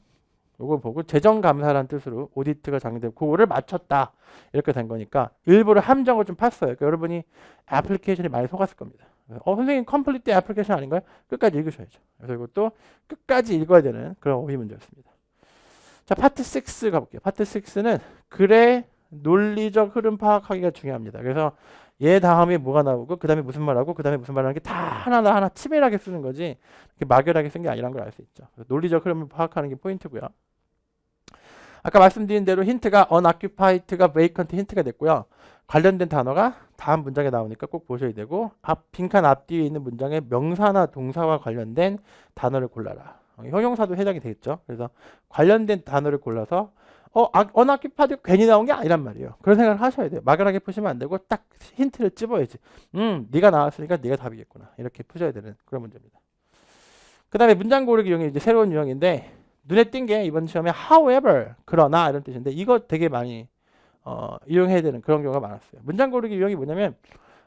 재정 감사라는 뜻으로 오디트가 장려되고 그거를 맞췄다. 이렇게 된 거니까 일부러 함정을 좀 팠어요. 그러니까 여러분이 애플리케이션이 많이 속았을 겁니다. 선생님 컴플리트 애플리케이션 아닌가요? 끝까지 읽으셔야죠. 그래서 이것도 끝까지 읽어야 되는 그런 오해 문제였습니다. 자, 파트 6 가볼게요. 파트 6는 글의 논리적 흐름 파악하기가 중요합니다. 그래서 얘 다음에 뭐가 나오고 그 다음에 무슨 말하고 그 다음에 무슨 말하는 게 다 하나 치밀하게 쓰는 거지 이렇게 막연하게 쓴 게 아니라는 걸 알 수 있죠. 논리적 흐름을 파악하는 게 포인트고요. 아까 말씀드린 대로 힌트가 unoccupied가 vacant 힌트가 됐고요. 관련된 단어가 다음 문장에 나오니까 꼭 보셔야 되고 빈칸 앞뒤에 있는 문장의 명사나 동사와 관련된 단어를 골라라. 형용사도 해당이 되겠죠. 그래서 관련된 단어를 골라서 unoccupied 괜히 나온 게 아니란 말이에요. 그런 생각을 하셔야 돼요. 막연하게 푸시면 안 되고 딱 힌트를 찝어야지. 네가 나왔으니까 네가 답이겠구나. 이렇게 푸셔야 되는 그런 문제입니다. 그 다음에 문장 고르기 유형이 이제 새로운 유형인데 눈에 띈 게 이번 시험에 however 그러나 이런 뜻인데 이거 되게 많이 이용해야 되는 그런 경우가 많았어요. 문장 고르기 유형이 뭐냐면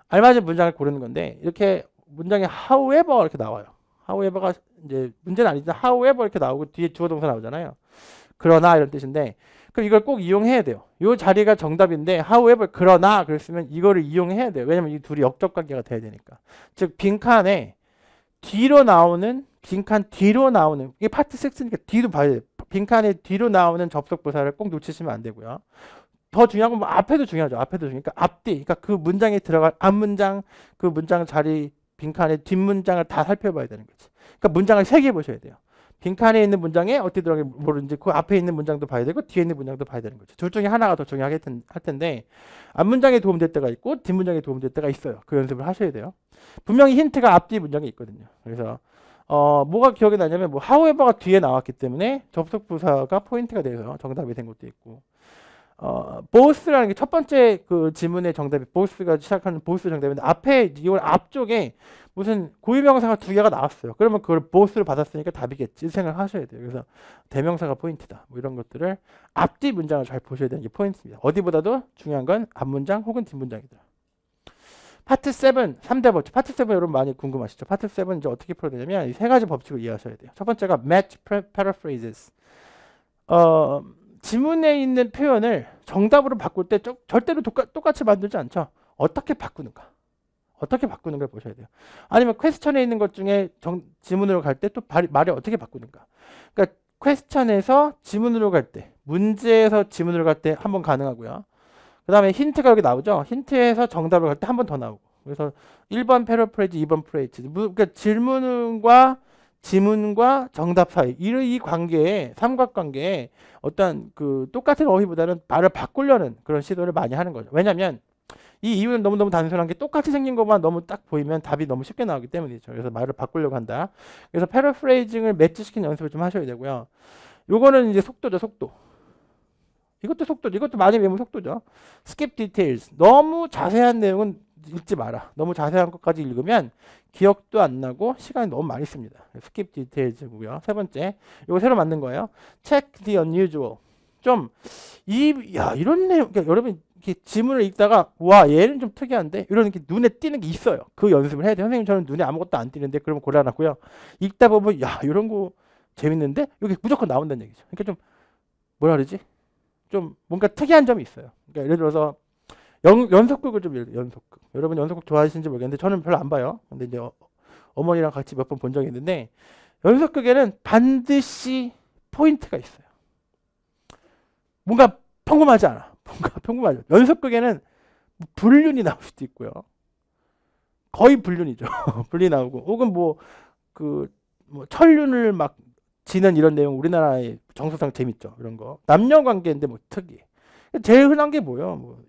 알맞은 문장을 고르는 건데 이렇게 문장에 however 이렇게 나와요. however가 이제 문제는 아니지만 however 이렇게 나오고 뒤에 주어 동사 나오잖아요. 그러나 이런 뜻인데 그럼 이걸 꼭 이용해야 돼요. 이 자리가 정답인데 however 그러나 그랬으면 이거를 이용해야 돼요. 왜냐면 이 둘이 역적 관계가 돼야 되니까. 즉 빈칸에 빈칸 뒤로 나오는 이게 파트 6니까 뒤도 봐야 돼요. 빈칸에 뒤로 나오는 접속 부사를 꼭 놓치시면 안 되고요. 더 중요한 건 뭐 앞에도 중요하죠. 앞에도 중요하니까 앞뒤 그러니까 그 문장에 들어갈 앞문장 그 문장 자리 빈칸의 뒷문장을 다 살펴봐야 되는 거지. 그러니까 문장을 3개 보셔야 돼요. 빈칸에 있는 문장에 어떻게 들어가는지 모르는지 그 앞에 있는 문장도 봐야 되고 뒤에 있는 문장도 봐야 되는 거죠. 둘 중에 하나가 더 중요할 텐데 앞문장에 도움될 때가 있고 뒷문장에 도움될 때가 있어요. 그 연습을 하셔야 돼요. 분명히 힌트가 앞뒤 문장에 있거든요. 그래서 뭐가 기억이 나냐면 뭐 however가 뒤에 나왔기 때문에 접속 부사가 포인트가 돼서 정답이 된 것도 있고 both라는 게 첫 번째 그 지문의 정답이 both가 시작하는 both 정답인데 앞에 이걸 앞쪽에 무슨 고유명사가 2개가 나왔어요. 그러면 그걸 both를 받았으니까 답이겠지 생각을 하셔야 돼요. 그래서 대명사가 포인트다. 뭐 이런 것들을 앞뒤 문장을 잘 보셔야 되는 게 포인트입니다. 어디보다도 중요한 건 앞문장 혹은 뒷문장이다. 파트 7, 3대 법칙. 파트 7 여러분 많이 궁금하시죠? 파트 7 이제 어떻게 풀어야 되냐면 이 3가지 법칙을 이해하셔야 돼요. 첫 번째가 match paraphrases. 지문에 있는 표현을 정답으로 바꿀 때 절대로 똑같이 만들지 않죠. 어떻게 바꾸는가? 어떻게 바꾸는 걸 보셔야 돼요. 아니면 퀘스천에 있는 것 중에 지문으로 갈 때 또 말을 어떻게 바꾸는가? 그러니까 퀘스천에서 지문으로 갈 때, 문제에서 지문으로 갈 때 한번 가능하고요. 그 다음에 힌트가 여기 나오죠. 힌트에서 정답을 갈 때 한 번 더 나오고. 그래서 1번 패러프레이즈, 2번 프레이즈. 그러니까 질문과 지문과 정답 사이 이 관계에 삼각관계에 어떤 그 똑같은 어휘보다는 말을 바꾸려는 그런 시도를 많이 하는 거죠. 왜냐하면 이 이유는 너무너무 단순한 게 똑같이 생긴 것만 너무 딱 보이면 답이 너무 쉽게 나오기 때문이죠. 그래서 말을 바꾸려고 한다. 그래서 패러프레이징을 매치시키는 연습을 좀 하셔야 되고요. 요거는 이제 속도죠, 속도. 이것도 속도, 이것도 많이 외우면 속도죠. skip details. 너무 자세한 내용은 읽지 마라. 너무 자세한 것까지 읽으면 기억도 안 나고 시간이 너무 많이 씁니다. skip details고요. 세 번째, 이거 새로 만든 거예요. check the unusual. 좀 이런 내용, 그러니까 여러분 이렇게 지문을 읽다가 와 얘는 좀 특이한데 이런 게 눈에 띄는 게 있어요. 그 연습을 해야 돼요. 선생님 저는 눈에 아무것도 안 띄는데 그러면 곤란하고요. 읽다 보면 야 이런 거 재밌는데 여기 무조건 나온다는 얘기죠. 그러니까 좀 뭐라 그러지? 좀 뭔가 특이한 점이 있어요. 그러니까 예를 들어서 연속극을 좀 연속극. 여러분 연속극 좋아하시는지 모르겠는데 저는 별로 안 봐요. 근데 이제 어머니랑 같이 몇 번 본 적이 있는데 연속극에는 반드시 포인트가 있어요. 뭔가 평범하지 않아. 뭔가 평범하죠. 연속극에는 불륜이 나올 수도 있고요. 거의 불륜이죠. 불륜이 나오고 혹은 뭐 천륜을 막 지는 이런 내용 우리나라의 정서상 재밌죠. 이런 거. 남녀 관계인데 뭐 특이. 제일 흔한 게 뭐예요? 뭐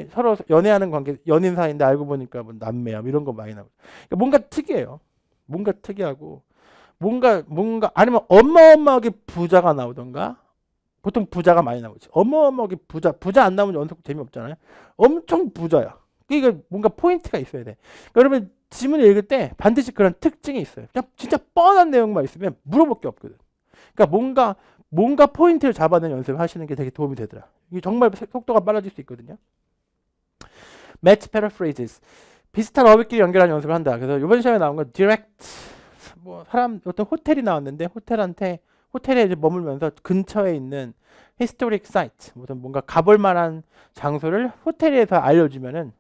서로 연애하는 관계, 연인 사이인데 알고 보니까 뭐 남매야 이런 거 많이 나오고. 그러니까 뭔가 특이해요. 뭔가 특이하고 뭔가 아니면 어마어마하게 부자가 나오던가. 보통 부자가 많이 나오지. 어마어마하게 부자 안 나오면 연속 재미없잖아요. 엄청 부자야. 그러니까 뭔가 포인트가 있어야 돼. 그러니까 여러분 지문을 읽을 때 반드시 그런 특징이 있어요. 그냥 진짜 뻔한 내용만 있으면 물어볼 게 없거든. 그러니까 뭔가 포인트를 잡아내는 연습을 하시는 게 되게 도움이 되더라. 이게 정말 속도가 빨라질 수 있거든요. match paraphrases. 비슷한 어휘끼리 연결하는 연습을 한다. 그래서 이번 시험에 나온 건 direct. 뭐 어떤 호텔이 나왔는데 호텔에 이제 머물면서 근처에 있는 historic site, 무슨 뭔가 가볼 만한 장소를 호텔에서 알려준다는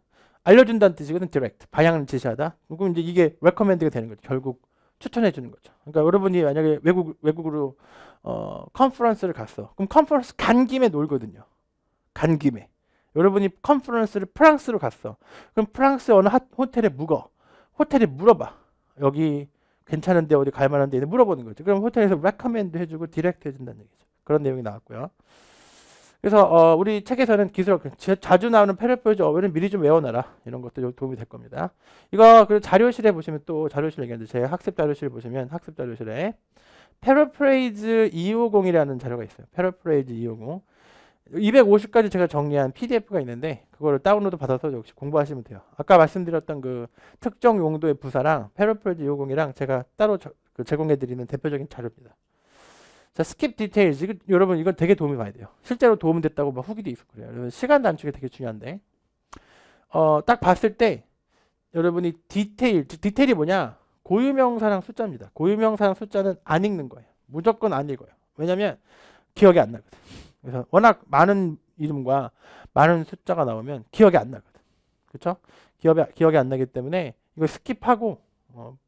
뜻이거든. direct. 방향을 제시하다. 그럼 이제 이게 recommend가 되는 거죠. 결국 추천해 주는 거죠. 그러니까 여러분이 만약에 외국으로 컨퍼런스를 갔어. 그럼 컨퍼런스 간 김에 놀거든요. 간 김에. 여러분이 컨퍼런스를 프랑스로 갔어. 그럼 프랑스 어느 호텔에 호텔에 물어봐. 여기 괜찮은데 어디 갈 만한데 물어보는 거죠. 그럼 호텔에서 recommend 해주고 디렉트 해준다는 얘기죠. 그런 내용이 나왔고요. 그래서 우리 책에서는 자주 나오는 패러프레이즈 어휘는 미리 좀 외워놔라. 이런 것도 도움이 될 겁니다. 이거 그 자료실에 보시면 또 자료실 얘기하는데 제 학습 자료실 보시면 학습 자료실에 패러프레이즈 250이라는 자료가 있어요. 패러프레이즈 250. 250까지 제가 정리한 PDF가 있는데 그거를 다운로드 받아서 역시 공부하시면 돼요. 아까 말씀드렸던 그 특정 용도의 부사랑 패러프레이즈 250이랑 제가 따로 제공해드리는 대표적인 자료입니다. 자, skip details. 여러분 이건 되게 도움이 많이 돼요. 실제로 도움됐다고 막 후기도 있고 그래요. 시간 단축이 되게 중요한데 딱 봤을 때 여러분이 디테일이 뭐냐? 고유명사랑 숫자입니다. 고유명사랑 숫자는 안 읽는 거예요. 무조건 안 읽어요. 왜냐면 기억이 안 나거든. 그래서 워낙 많은 이름과 많은 숫자가 나오면 기억이 안 나거든. 그렇죠? 기억이 안 나기 때문에 이거 스킵하고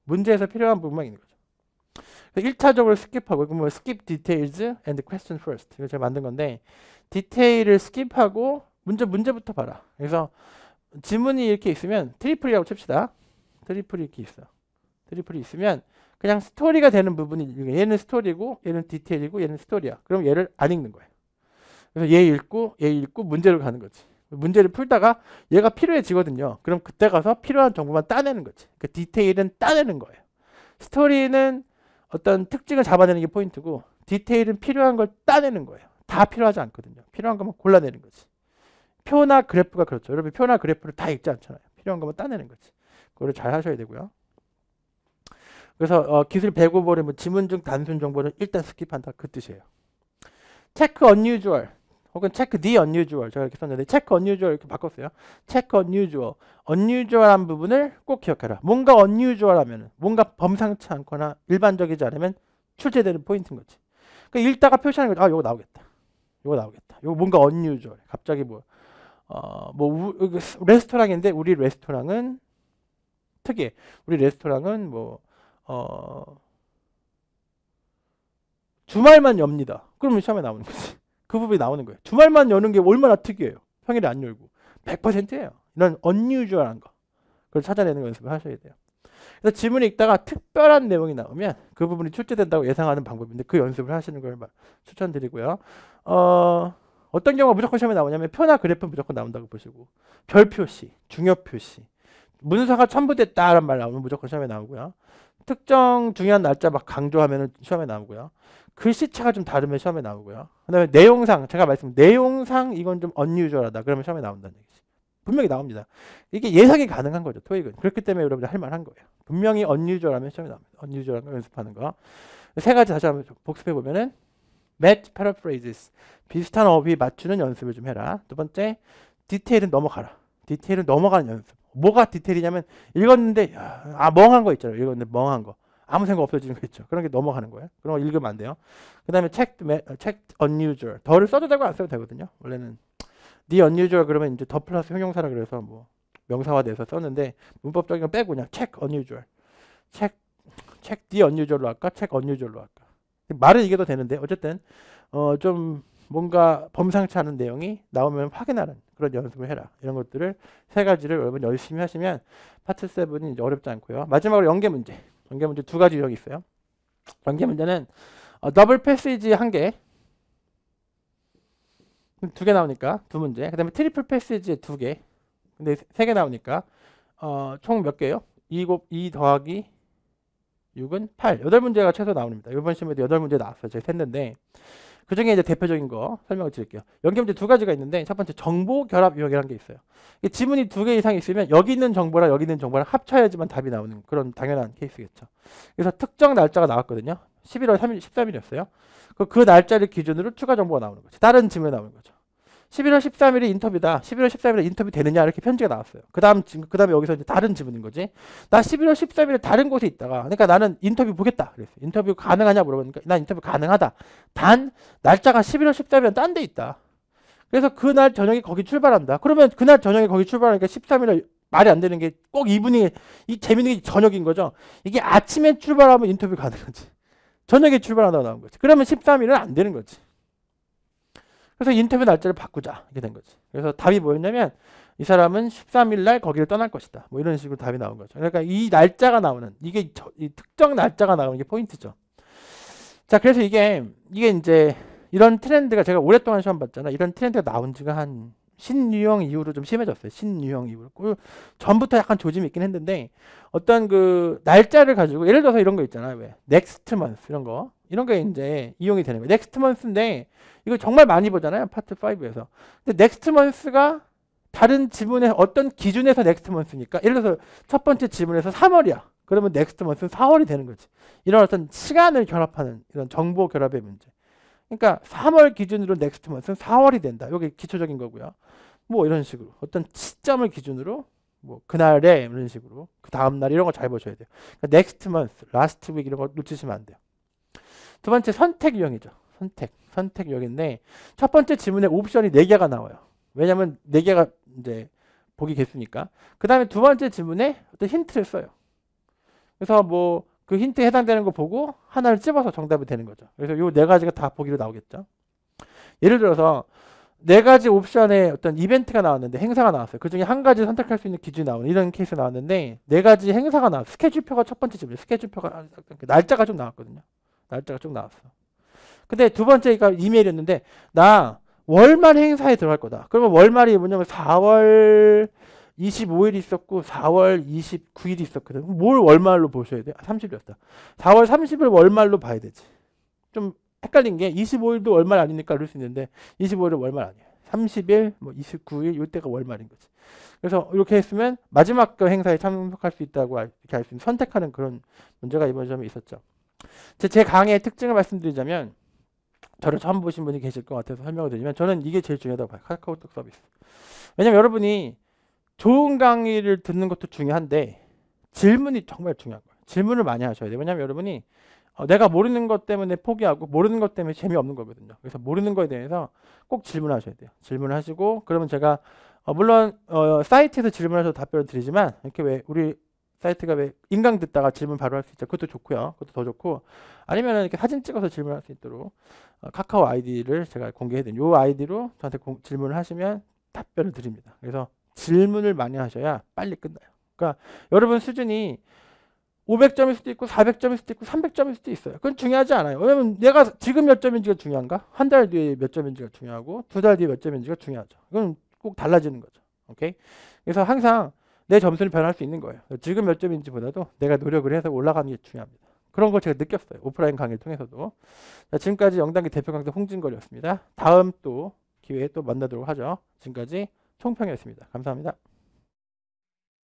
문제에서 필요한 부분만 있는 거죠. 1차적으로 스킵하고 이거 뭐 skip details and question first. 이거 제가 만든 건데 디테일을 스킵하고 문제부터 봐라. 그래서 지문이 이렇게 있으면 트리플이라고 칩시다. 트리플이 이렇게 있어. 트리플이 있으면 그냥 스토리가 되는 부분이 얘는 스토리고 얘는 디테일이고 얘는 스토리야. 그럼 얘를 안 읽는 거예요. 그래서 얘 읽고 문제로 가는 거지. 문제를 풀다가 얘가 필요해지거든요. 그럼 그때 가서 필요한 정보만 따내는 거지. 그 디테일은 따내는 거예요. 스토리는 어떤 특징을 잡아내는 게 포인트고 디테일은 필요한 걸 따내는 거예요. 다 필요하지 않거든요. 필요한 것만 골라내는 거지. 표나 그래프가 그렇죠. 여러분 표나 그래프를 다 읽지 않잖아요. 필요한 것만 따내는 거지. 그거를 잘 하셔야 되고요. 그래서 기술 105번의 뭐 지문 중 단순 정보는 일단 스킵한다. 그 뜻이에요. 체크 unusual 혹은 체크 the unusual 제가 이렇게 썼는데 체크 unusual 이렇게 바꿨어요. 체크 unusual. unusual한 부분을 꼭 기억해라. 뭔가 unusual하면 뭔가 범상치 않거나 일반적이지 않으면 출제되는 포인트인 거지. 그러니까 읽다가 표시하는 거죠. 아, 이거 나오겠다. 이거 나오겠다. 이거 뭔가 unusual. 갑자기 레스토랑인데 우리 레스토랑은 특이해. 우리 레스토랑은 주말만 엽니다. 그러면 시험에 나오는 거지. 그 부분이 나오는 거예요. 주말만 여는 게 얼마나 특이해요. 평일에 안 열고. 100%예요. 이런 unusual한 거. 그걸 찾아내는 연습을 하셔야 돼요. 그래서 지문을 읽다가 특별한 내용이 나오면 그 부분이 출제된다고 예상하는 방법인데 그 연습을 하시는 걸 추천드리고요. 어떤 경우가 무조건 시험에 나오냐면 표나 그래프 무조건 나온다고 보시고 별 표시, 중요 표시, 문서가 첨부됐다라는 말 나오면 무조건 시험에 나오고요. 특정 중요한 날짜 막 강조하면 시험에 나오고요. 글씨체가 좀 다르면 시험에 나오고요. 그 다음에 내용상, 제가 내용상 이건 좀 unusual하다. 그러면 시험에 나온다는 얘기지. 분명히 나옵니다. 이게 예상이 가능한 거죠. 토익은. 그렇기 때문에 여러분들 할 만한 거예요. 분명히 unusual하면 시험에 나옵니다. unusual한 거 연습하는 거. 세 가지 다시 한번 복습해 보면은 match paraphrases. 비슷한 어휘 맞추는 연습을 좀 해라. 두 번째, 디테일은 넘어가라. 디테일은 넘어가는 연습. 뭐가 디테일이냐면 읽었는데 멍한 거 있잖아요. 읽었는데 멍한 거. 아무 생각 없어지는 거 있죠. 그런 게 넘어가는 거예요. 그런 거 읽으면 안 돼요. 그 다음에 checked unusual. 더를 써도 되고 안 써도 되거든요. 원래는 the unusual 그러면 이제 더 플러스 형용사라 그래서 뭐 명사화돼서 썼는데 문법적인 거 빼고 그냥 check unusual. check the unusual로 할까? check unusual로 할까? 말을 이겨도 되는데 어쨌든 좀 뭔가 범상치 않은 내용이 나오면 확인하는 그런 연습을 해라. 이런 것들을 세 가지를 여러분 열심히 하시면 파트 7이 이제 어렵지 않고요. 마지막으로 연계 문제. 연계 문제 두 가지 유형이 있어요. 연계 문제는 더블 패시지 한 개, 두 개 나오니까 두 문제. 그다음에 트리플 패시지 두 개. 근데 세 개 나오니까 총 몇 개요? 2 더하기 6은 8. 8문제가 최소 나옵니다. 이번 시험에도 8문제 나왔어요. 제가 셌는데 그 중에 이제 대표적인 거 설명을 드릴게요. 연계 문제 두 가지가 있는데 첫 번째 정보 결합 유형이라는 게 있어요. 지문이 두 개 이상 있으면 여기 있는 정보랑 여기 있는 정보랑 합쳐야지만 답이 나오는 그런 당연한 케이스겠죠. 그래서 특정 날짜가 나왔거든요. 11월 3일, 13일이었어요. 그 날짜를 기준으로 추가 정보가 나오는 거죠. 다른 지문이 나오는 거죠. 11월 13일이 인터뷰다. 11월 13일에 인터뷰 되느냐 이렇게 편지가 나왔어요. 그다음에 여기서 이제 다른 지문인 거지. 나 11월 13일에 다른 곳에 있다가 그러니까 나는 인터뷰 보겠다. 그랬어. 인터뷰 가능하냐 물어보니까 난 인터뷰 가능하다. 단 날짜가 11월 13일은 딴 데 있다. 그래서 그날 저녁에 거기 출발한다. 그러면 그날 저녁에 거기 출발하니까 13일에 말이 안 되는 게 꼭 이분이 이 재밌는 게 저녁인 거죠. 이게 아침에 출발하면 인터뷰 가능하지. 저녁에 출발한다고 나온 거지. 그러면 13일은 안 되는 거지. 그래서 인터뷰 날짜를 바꾸자. 이렇게 된 거지. 그래서 답이 뭐였냐면 이 사람은 13일 날 거기를 떠날 것이다. 뭐 이런 식으로 답이 나온 거죠. 그러니까 이 날짜가 나오는 이 특정 날짜가 나오는 게 포인트죠. 자, 그래서 이게 이제 이런 트렌드가 제가 오랫동안 시험 봤잖아. 이런 트렌드가 나온 지가 한 신유형 이후로 좀 심해졌어요. 신유형 이후로. 전부터 약간 조짐이 있긴 했는데 어떤 그 날짜를 가지고 예를 들어서 이런 거 있잖아요. 왜? next month 이런 게 이제 이용이 되는 거예요. next month인데 이거 정말 많이 보잖아요. 파트 5에서. 근데 next month가 다른 지문의 어떤 기준에서 next month니까 예를 들어서 첫 번째 지문에서 3월이야. 그러면 next month는 4월이 되는 거지. 이런 어떤 시간을 결합하는 이런 정보 결합의 문제. 그러니까 3월 기준으로 next month는 4월이 된다. 이게 기초적인 거고요. 뭐 이런 식으로 어떤 시점을 기준으로 뭐 그날에 이런 식으로 그 다음 날 이런 거 잘 보셔야 돼요. 그러니까 next month, last week 이런 거 놓치시면 안 돼요. 두 번째 선택 유형이죠. 선택 유형인데 첫 번째 지문에 옵션이 4개가 나와요. 왜냐면 4개가 이제 보기 개수니까. 그 다음에 두 번째 지문에 어떤 힌트를 써요. 그래서 뭐 그 힌트에 해당되는 거 보고 하나를 찝어서 정답이 되는 거죠. 그래서 요 4가지가 다 보기로 나오겠죠. 예를 들어서 4가지 옵션에 어떤 이벤트가 나왔는데 행사가 나왔어요. 그 중에 한 가지 선택할 수 있는 기준이 나오는 이런 케이스 나왔는데 4가지 행사가 나왔어요. 스케줄표가 첫 번째 지문에 스케줄표가 날짜가 좀 나왔거든요. 날짜가 쭉 나왔어. 근데 두 번째가 이메일이었는데 나 월말 행사에 들어갈 거다. 그러면 월말이 뭐냐면 4월 25일이 있었고 4월 29일이 있었거든. 뭘 월말로 보셔야 돼? 30일이었다. 4월 30일 월말로 봐야 되지. 좀 헷갈린 게 25일도 월말 아니니까 그럴 수 있는데 25일은 월말 아니에요. 30일, 뭐 29일 이때가 월말인 거지. 그래서 이렇게 했으면 마지막 그 행사에 참석할 수 있다고 이렇게 할 수 있는 선택하는 그런 문제가 이번 시험에 있었죠. 제 강의의 특징을 말씀드리자면 저를 처음 보신 분이 계실 것 같아서 설명을 드리면 저는 이게 제일 중요하다고 봐요. 카카오톡 서비스. 왜냐면 여러분이 좋은 강의를 듣는 것도 중요한데 질문이 정말 중요한 거예요. 질문을 많이 하셔야 돼요. 왜냐면 여러분이 내가 모르는 것 때문에 포기하고 모르는 것 때문에 재미없는 거거든요. 그래서 모르는 거에 대해서 꼭 질문하셔야 돼요. 질문을 하시고 그러면 제가 물론 사이트에서 질문하셔도 답변을 드리지만 이렇게 왜 우리 사이트가 왜 인강 듣다가 질문 바로 할 수 있죠. 그것도 좋고요. 그것도 더 좋고 아니면 이렇게 사진 찍어서 질문할 수 있도록 카카오 아이디를 제가 공개해드린 이 아이디로 저한테 질문을 하시면 답변을 드립니다. 그래서 질문을 많이 하셔야 빨리 끝나요. 그러니까 여러분 수준이 500점일 수도 있고 400점일 수도 있고 300점일 수도 있어요. 그건 중요하지 않아요. 왜냐면 내가 지금 몇 점인지가 중요한가? 한 달 뒤에 몇 점인지가 중요하고 2달 뒤에 몇 점인지가 중요하죠. 이건 꼭 달라지는 거죠. 오케이? 그래서 항상 내 점수는 변할 수 있는 거예요. 지금 몇 점인지보다도 내가 노력을 해서 올라가는 게 중요합니다. 그런 걸 제가 느꼈어요. 오프라인 강의를 통해서도. 자, 지금까지 영단기 대표 강사 홍진걸이었습니다. 다음 또 기회에 또 만나도록 하죠. 지금까지 총평이었습니다. 감사합니다.